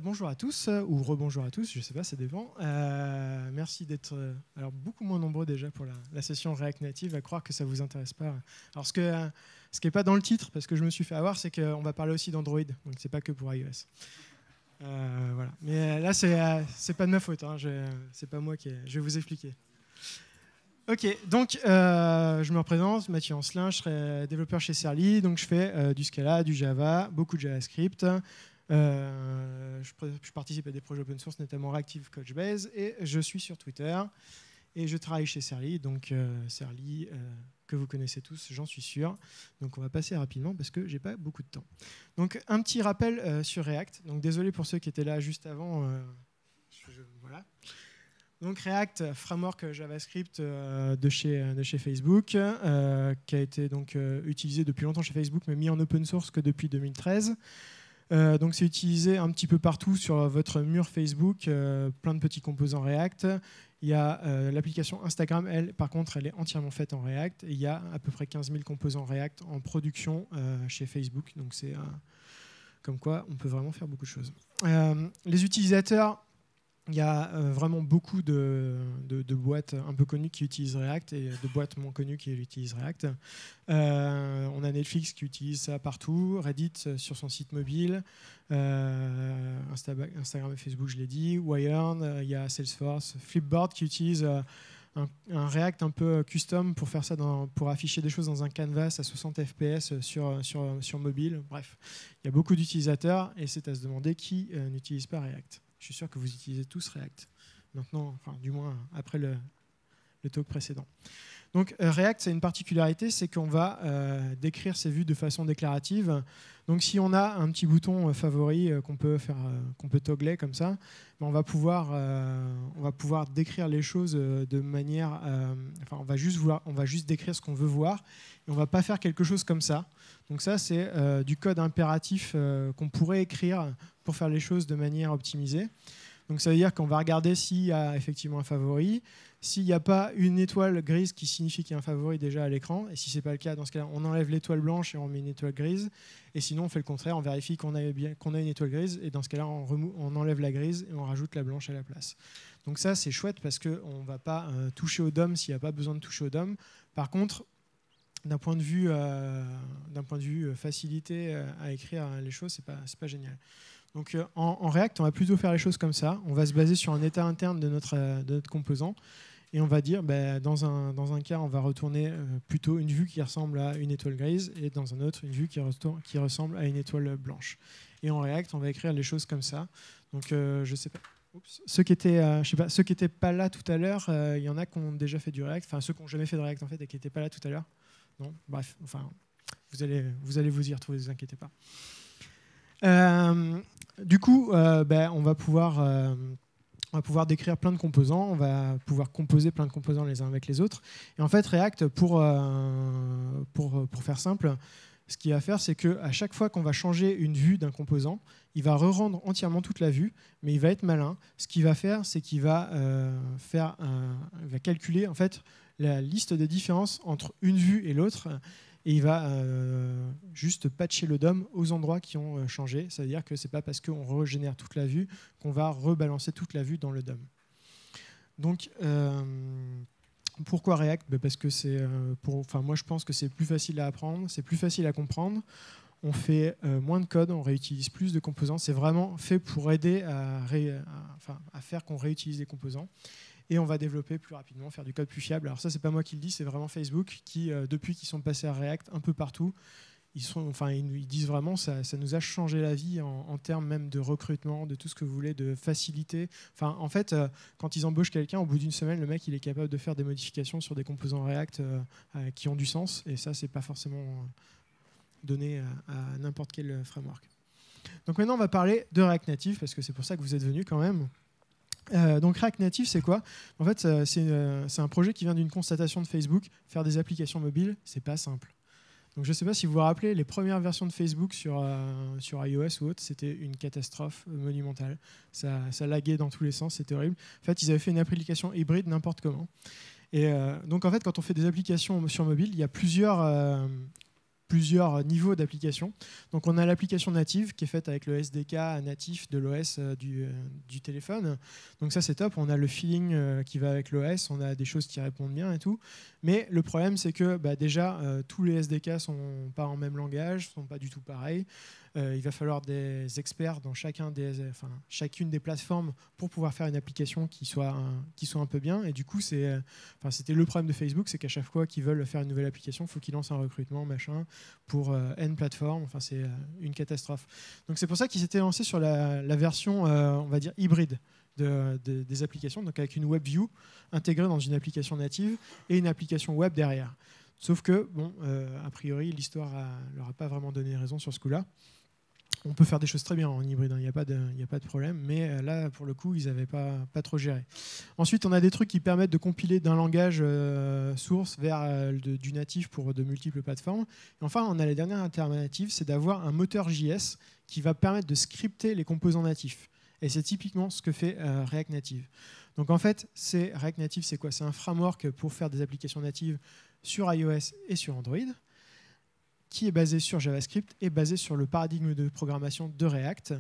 Bonjour à tous, ou rebonjour à tous, je ne sais pas, ça dépend. Merci d'être alors beaucoup moins nombreux déjà pour la session React Native, à croire que ça ne vous intéresse pas. Alors ce qui n'est pas dans le titre, parce que je me suis fait avoir, c'est qu'on va parler aussi d'Android, donc ce n'est pas que pour iOS. Voilà. Mais là, c'est pas de ma faute, hein, c'est pas moi je vais vous expliquer. Ok, donc je me représente, Mathieu Ancelin, je serai développeur chez Serly, donc je fais du Scala, du Java, beaucoup de JavaScript. Je participe à des projets open source, notamment Reactive Couchbase, et je suis sur Twitter, et je travaille chez Serly, donc Serly, que vous connaissez tous, j'en suis sûr. Donc on va passer rapidement parce que j'ai pas beaucoup de temps. Donc un petit rappel sur React, donc désolé pour ceux qui étaient là juste avant. Voilà. Donc React, framework JavaScript de chez Facebook, qui a été donc utilisé depuis longtemps chez Facebook, mais mis en open source que depuis 2013. Donc c'est utilisé un petit peu partout sur votre mur Facebook, plein de petits composants React. Il y a l'application Instagram, elle, par contre, elle est entièrement faite en React. Et il y a à peu près 15 000 composants React en production chez Facebook. Donc c'est comme quoi on peut vraiment faire beaucoup de choses. Les utilisateurs, il y a vraiment beaucoup de boîtes un peu connues qui utilisent React et de boîtes moins connues qui utilisent React. On a Netflix qui utilise ça partout, Reddit sur son site mobile, Instagram et Facebook, je l'ai dit, Wired, il y a Salesforce, Flipboard qui utilise un React un peu custom pour faire ça, pour afficher des choses dans un canvas à 60 fps sur mobile. Bref, il y a beaucoup d'utilisateurs et c'est à se demander qui n'utilise pas React. Je suis sûr que vous utilisez tous React. Maintenant, enfin, du moins après le talk précédent. Donc React, c'est une particularité, c'est qu'on va décrire ses vues de façon déclarative. Donc si on a un petit bouton favori qu'on peut toggler comme ça, on va pouvoir décrire les choses de manière. Enfin, on va juste décrire ce qu'on veut voir et on va pas faire quelque chose comme ça. Donc ça, c'est du code impératif qu'on pourrait écrire pour faire les choses de manière optimisée. Donc ça veut dire qu'on va regarder s'il y a effectivement un favori. S'il n'y a pas une étoile grise qui signifie qu'il y a un favori déjà à l'écran, et si ce n'est pas le cas, dans ce cas-là, on enlève l'étoile blanche et on met une étoile grise. Et sinon, on fait le contraire, on vérifie qu'on a une étoile grise, et dans ce cas-là, on enlève la grise et on rajoute la blanche à la place. Donc ça, c'est chouette parce qu'on ne va pas toucher au DOM s'il n'y a pas besoin de toucher au DOM. Par contre, d'un point de vue facilité à écrire les choses, c'est pas génial. Donc en React, on va plutôt faire les choses comme ça. On va se baser sur un état interne de notre composant. Et on va dire, dans un cas, on va retourner plutôt une vue qui ressemble à une étoile grise, et dans un autre, une vue qui ressemble à une étoile blanche. Et en React, on va écrire les choses comme ça. Donc, je sais pas. Oups. Ceux qui étaient pas là tout à l'heure, il y en a qui ont déjà fait du React. Enfin, ceux qui n'ont jamais fait de React en fait et qui n'étaient pas là tout à l'heure. Non, bref. Enfin, vous allez vous y retrouver. Ne vous inquiétez pas. Du coup, on va pouvoir décrire plein de composants, on va pouvoir composer plein de composants les uns avec les autres. Et en fait, React, pour faire simple, ce qu'il va faire, c'est qu'à chaque fois qu'on va changer une vue d'un composant, il va re-rendre entièrement toute la vue, mais il va être malin. Ce qu'il va faire, c'est qu'il va calculer en fait la liste des différences entre une vue et l'autre. Et il va juste patcher le DOM aux endroits qui ont changé. C'est-à-dire que ce n'est pas parce qu'on régénère toute la vue qu'on va rebalancer toute la vue dans le DOM. Donc, pourquoi React ? Parce que moi, je pense que c'est plus facile à apprendre, c'est plus facile à comprendre. On fait moins de code, on réutilise plus de composants. C'est vraiment fait pour aider à faire qu'on réutilise des composants. Et on va développer plus rapidement, faire du code plus fiable. Alors ça, c'est pas moi qui le dis, c'est vraiment Facebook qui, depuis qu'ils sont passés à React un peu partout, ils disent vraiment ça nous a changé la vie en termes même de recrutement, de tout ce que vous voulez, de facilité. Enfin, en fait, quand ils embauchent quelqu'un, au bout d'une semaine, le mec, il est capable de faire des modifications sur des composants React qui ont du sens. Et ça, c'est pas forcément donné à n'importe quel framework. Donc maintenant, on va parler de React Native, parce que c'est pour ça que vous êtes venus quand même. Donc React Native, c'est quoi ? En fait, c'est un projet qui vient d'une constatation de Facebook. Faire des applications mobiles, c'est pas simple. Donc je ne sais pas si vous vous rappelez, les premières versions de Facebook sur iOS ou autre, c'était une catastrophe monumentale. Ça laguait dans tous les sens, c'était horrible. En fait, ils avaient fait une application hybride n'importe comment. Et donc en fait, quand on fait des applications sur mobile, il y a plusieurs plusieurs niveaux d'application. Donc on a l'application native qui est faite avec le SDK natif de l'OS du téléphone. Donc ça c'est top, on a le feeling qui va avec l'OS, on a des choses qui répondent bien et tout. Mais le problème c'est que déjà tous les SDK sont pas en même langage, sont pas du tout pareils. Il va falloir des experts dans chacune des plateformes pour pouvoir faire une application qui soit un peu bien. Et du coup, c'était le problème de Facebook, c'est qu'à chaque fois qu'ils veulent faire une nouvelle application, il faut qu'ils lancent un recrutement, machin, pour N plateformes. Enfin, c'est une catastrophe. Donc c'est pour ça qu'ils s'étaient lancés sur la version, on va dire, hybride des applications, donc avec une WebView intégrée dans une application native et une application web derrière. Sauf que, a priori, l'histoire ne leur a pas vraiment donné raison sur ce coup-là. On peut faire des choses très bien en hybride, il n'y a pas de problème, mais là, pour le coup, ils n'avaient pas trop géré. Ensuite, on a des trucs qui permettent de compiler d'un langage source vers du natif pour de multiples plateformes. Et enfin, on a la dernière alternative, c'est d'avoir un moteur JS qui va permettre de scripter les composants natifs. Et c'est typiquement ce que fait React Native. Donc en fait, React Native, c'est quoi? C'est un framework pour faire des applications natives sur iOS et sur Android, qui est basé sur JavaScript et basé sur le paradigme de programmation de React.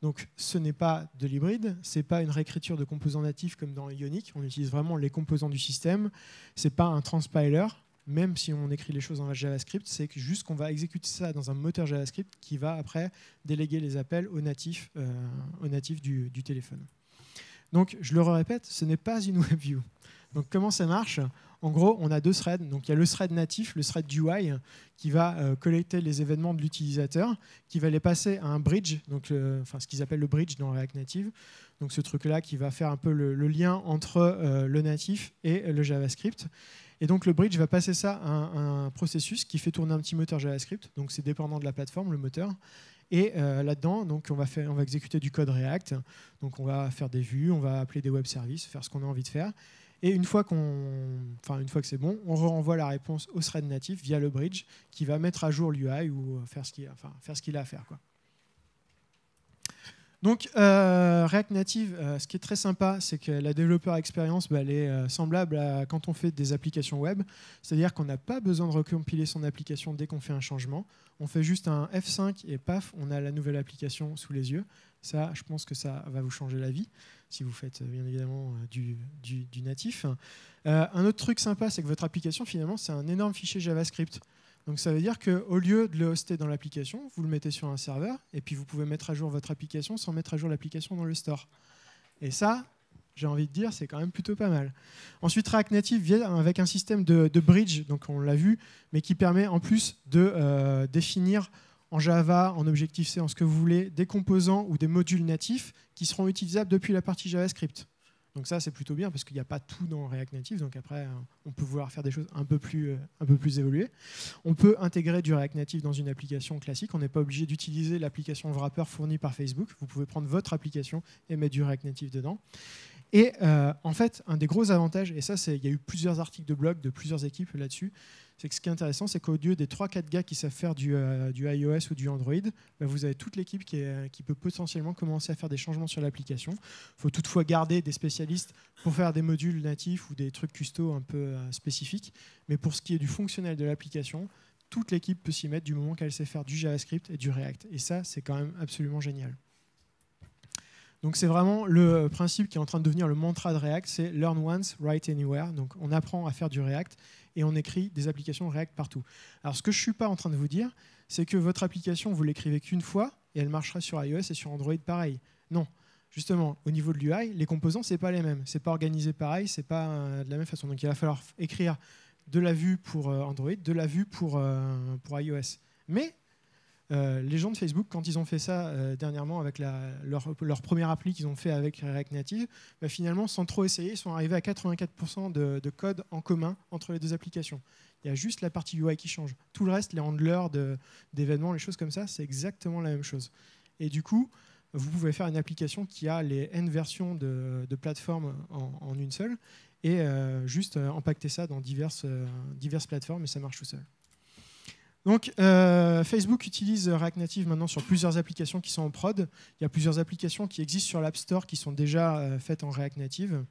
Donc ce n'est pas de l'hybride, ce n'est pas une réécriture de composants natifs comme dans Ionic, on utilise vraiment les composants du système, ce n'est pas un transpiler, même si on écrit les choses dans JavaScript, c'est juste qu'on va exécuter ça dans un moteur JavaScript qui va après déléguer les appels au natif du téléphone. Donc je le répète, ce n'est pas une WebView. Donc comment ça marche? En gros, on a deux threads. Donc, il y a le thread natif, le thread UI, qui va collecter les événements de l'utilisateur, qui va les passer à un bridge, donc ce qu'ils appellent le bridge dans React Native. Donc, ce truc-là qui va faire un peu le lien entre le natif et le JavaScript. Et donc, le bridge va passer ça à un processus qui fait tourner un petit moteur JavaScript. Donc, c'est dépendant de la plateforme, le moteur. Et là-dedans, donc on va exécuter du code React. Donc, on va faire des vues, on va appeler des web services, faire ce qu'on a envie de faire. Et une fois que c'est bon, on renvoie la réponse au thread natif via le bridge qui va mettre à jour l'UI ou faire ce qu'il a à faire, quoi. Donc React Native, ce qui est très sympa, c'est que la développeur expérience, elle est semblable à quand on fait des applications web. C'est-à-dire qu'on n'a pas besoin de recompiler son application dès qu'on fait un changement. On fait juste un F5 et paf, on a la nouvelle application sous les yeux. Ça, je pense que ça va vous changer la vie, si vous faites bien évidemment du natif. Un autre truc sympa, c'est que votre application, finalement, c'est un énorme fichier JavaScript. Donc ça veut dire qu'au lieu de le hoster dans l'application, vous le mettez sur un serveur et puis vous pouvez mettre à jour votre application sans mettre à jour l'application dans le store. Et ça, j'ai envie de dire, c'est quand même plutôt pas mal. Ensuite, React Native vient avec un système de bridge, donc on l'a vu, mais qui permet en plus de définir en Java, en Objective-C, en ce que vous voulez, des composants ou des modules natifs qui seront utilisables depuis la partie JavaScript. Donc ça, c'est plutôt bien parce qu'il n'y a pas tout dans React Native. Donc après, on peut vouloir faire des choses un peu plus évoluées. On peut intégrer du React Native dans une application classique. On n'est pas obligé d'utiliser l'application wrapper fournie par Facebook. Vous pouvez prendre votre application et mettre du React Native dedans. Et en fait, un des gros avantages, et ça, il y a eu plusieurs articles de blog de plusieurs équipes là-dessus, c'est que ce qui est intéressant, c'est qu'au lieu des 3-4 gars qui savent faire du iOS ou du Android, vous avez toute l'équipe qui peut potentiellement commencer à faire des changements sur l'application. Il faut toutefois garder des spécialistes pour faire des modules natifs ou des trucs custo un peu spécifiques. Mais pour ce qui est du fonctionnel de l'application, toute l'équipe peut s'y mettre du moment qu'elle sait faire du JavaScript et du React. Et ça, c'est quand même absolument génial. Donc c'est vraiment le principe qui est en train de devenir le mantra de React, c'est Learn once, write anywhere. Donc on apprend à faire du React et on écrit des applications React partout. Alors ce que je ne suis pas en train de vous dire, c'est que votre application, vous l'écrivez qu'une fois et elle marchera sur iOS et sur Android pareil. Non, justement, au niveau de l'UI, les composants, ce n'est pas les mêmes. Ce n'est pas organisé pareil, ce n'est pas de la même façon. Donc il va falloir écrire de la vue pour Android, de la vue pour iOS. Mais les gens de Facebook, quand ils ont fait ça dernièrement avec leur première appli qu'ils ont fait avec React Native, finalement, sans trop essayer, ils sont arrivés à 84% de code en commun entre les deux applications. Il y a juste la partie UI qui change. Tout le reste, les handlers d'événements, les choses comme ça, c'est exactement la même chose. Et du coup, vous pouvez faire une application qui a les N versions de plateformes en une seule et juste empaqueter ça dans diverses plateformes et ça marche tout seul. Donc, Facebook utilise React Native maintenant sur plusieurs applications qui sont en prod. Il y a plusieurs applications qui existent sur l'App Store qui sont déjà faites en React Native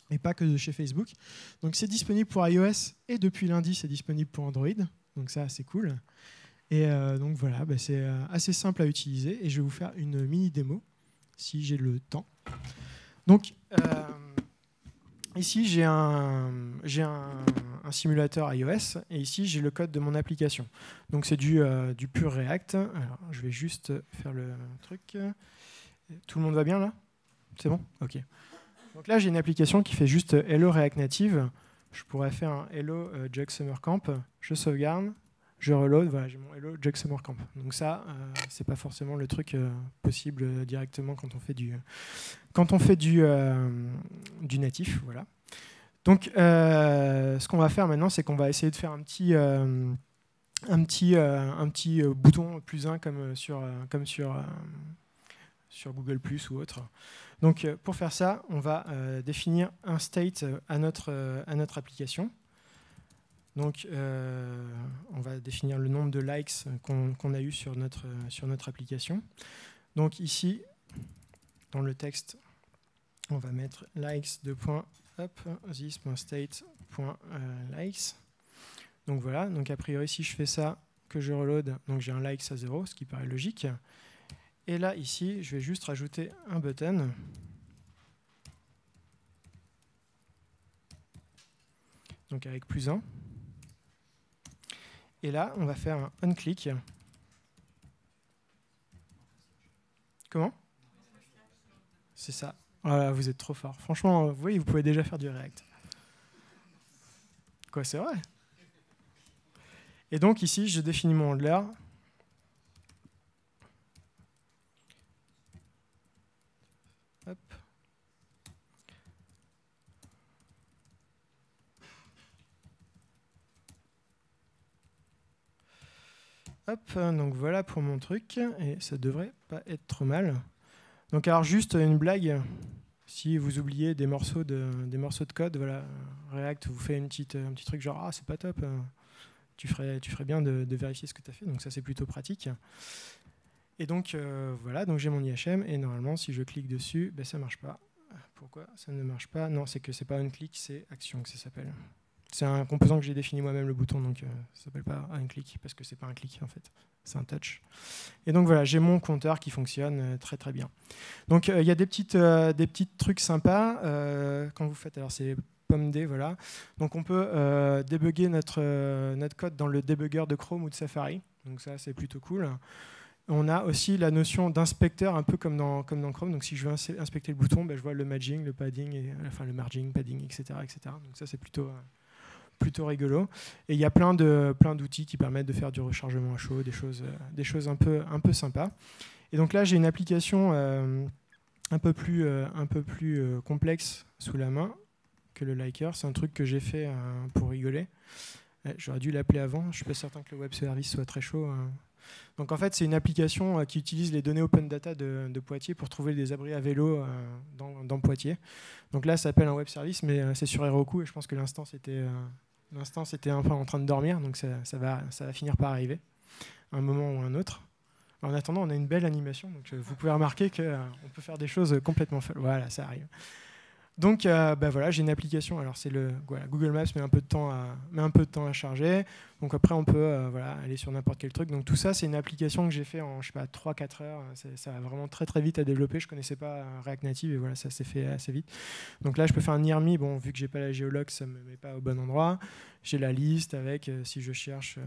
et pas que de chez Facebook. Donc, c'est disponible pour iOS et depuis lundi, c'est disponible pour Android. Donc ça, c'est cool. Et donc voilà, c'est assez simple à utiliser. Et je vais vous faire une mini démo, si j'ai le temps. Donc, ici, j'ai un simulateur iOS, et ici, j'ai le code de mon application. Donc, c'est du pur React. Alors, je vais juste faire le truc. Tout le monde va bien, là? C'est bon? OK. Donc là, j'ai une application qui fait juste Hello React Native. Je pourrais faire un Hello Jug Summer Camp. Je sauvegarde, je reload. Voilà, j'ai mon Hello Jug Summer Camp. Donc ça, c'est pas forcément le truc possible directement quand on fait du natif. Voilà. Donc, ce qu'on va faire maintenant, c'est qu'on va essayer de faire un petit bouton +1 comme sur Google+ ou autre. Donc, pour faire ça, on va définir un state à notre application. Donc, on va définir le nombre de likes qu'on a eu sur notre application. Donc ici, dans le texte, on va mettre likes this.state.likes. Donc voilà. Donc a priori, si je fais ça, que je reload, donc j'ai un likes à 0, ce qui paraît logique. Et là, ici, je vais juste rajouter un button. Donc avec +1. Et là, on va faire un onClick. Comment? C'est ça. Voilà, vous êtes trop fort. Franchement, vous voyez, vous pouvez déjà faire du React. Quoi, c'est vrai? Et donc ici, je définis mon handler. Hop. Hop, donc voilà pour mon truc, et ça devrait pas être trop mal. Donc alors juste une blague, si vous oubliez des morceaux de code, voilà, React vous fait un petit truc genre ah c'est pas top, tu ferais bien de vérifier ce que tu as fait, donc ça c'est plutôt pratique. Et donc voilà, donc j'ai mon IHM et normalement si je clique dessus, ben, ça marche pas. Pourquoi ça ne marche pas? Non, c'est que c'est pas un click, c'est action que ça s'appelle. C'est un composant que j'ai défini moi-même le bouton, donc ça s'appelle pas un click parce que c'est pas un click en fait, c'est un touch. Et donc voilà, j'ai mon compteur qui fonctionne très très bien. Donc il y a des petits trucs sympas quand vous faites. Alors c'est POMD, voilà. Donc on peut débugger notre code dans le debugger de Chrome ou de Safari. Donc ça c'est plutôt cool. On a aussi la notion d'inspecteur, un peu comme dans Chrome. Donc si je veux inspecter le bouton, ben, je vois le matching, le padding, enfin le margin, padding, etc., etc. Donc ça c'est plutôt rigolo. Et il y a plein d'outils qui permettent de faire du rechargement à chaud, des choses un peu sympas. Et donc là, j'ai une application un peu plus complexe sous la main que le liker. C'est un truc que j'ai fait pour rigoler. J'aurais dû l'appeler avant. Je ne suis pas certain que le web service soit très chaud. Donc en fait, c'est une application qui utilise les données open data de Poitiers pour trouver des abris à vélo dans Poitiers. Donc là, ça s'appelle un web service, mais c'est sur Heroku et je pense que l'instance était un peu en train de dormir, donc ça va finir par arriver, à un moment ou à un autre. En attendant, on a une belle animation, donc vous pouvez remarquer qu'on peut faire des choses complètement folles. Voilà, ça arrive. Donc voilà, j'ai une application. Alors c'est Google Maps met un peu de temps à charger. Donc après on peut aller sur n'importe quel truc. Donc tout ça c'est une application que j'ai fait en 3-4 heures. Ça va vraiment très très vite à développer. Je connaissais pas React Native et voilà, ça s'est fait assez vite. Donc là je peux faire un near me. Bon, vu que j'ai pas la géologue, ça me met pas au bon endroit. J'ai la liste avec si je cherche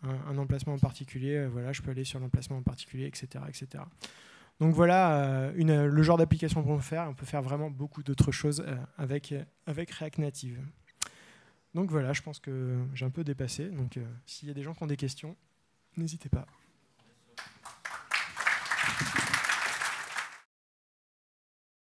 un emplacement en particulier, voilà, je peux aller sur l'emplacement en particulier, etc., etc. Donc voilà le genre d'application qu'on peut faire. On peut faire vraiment beaucoup d'autres choses avec React Native. Donc voilà, je pense que j'ai un peu dépassé. Donc s'il y a des gens qui ont des questions, n'hésitez pas.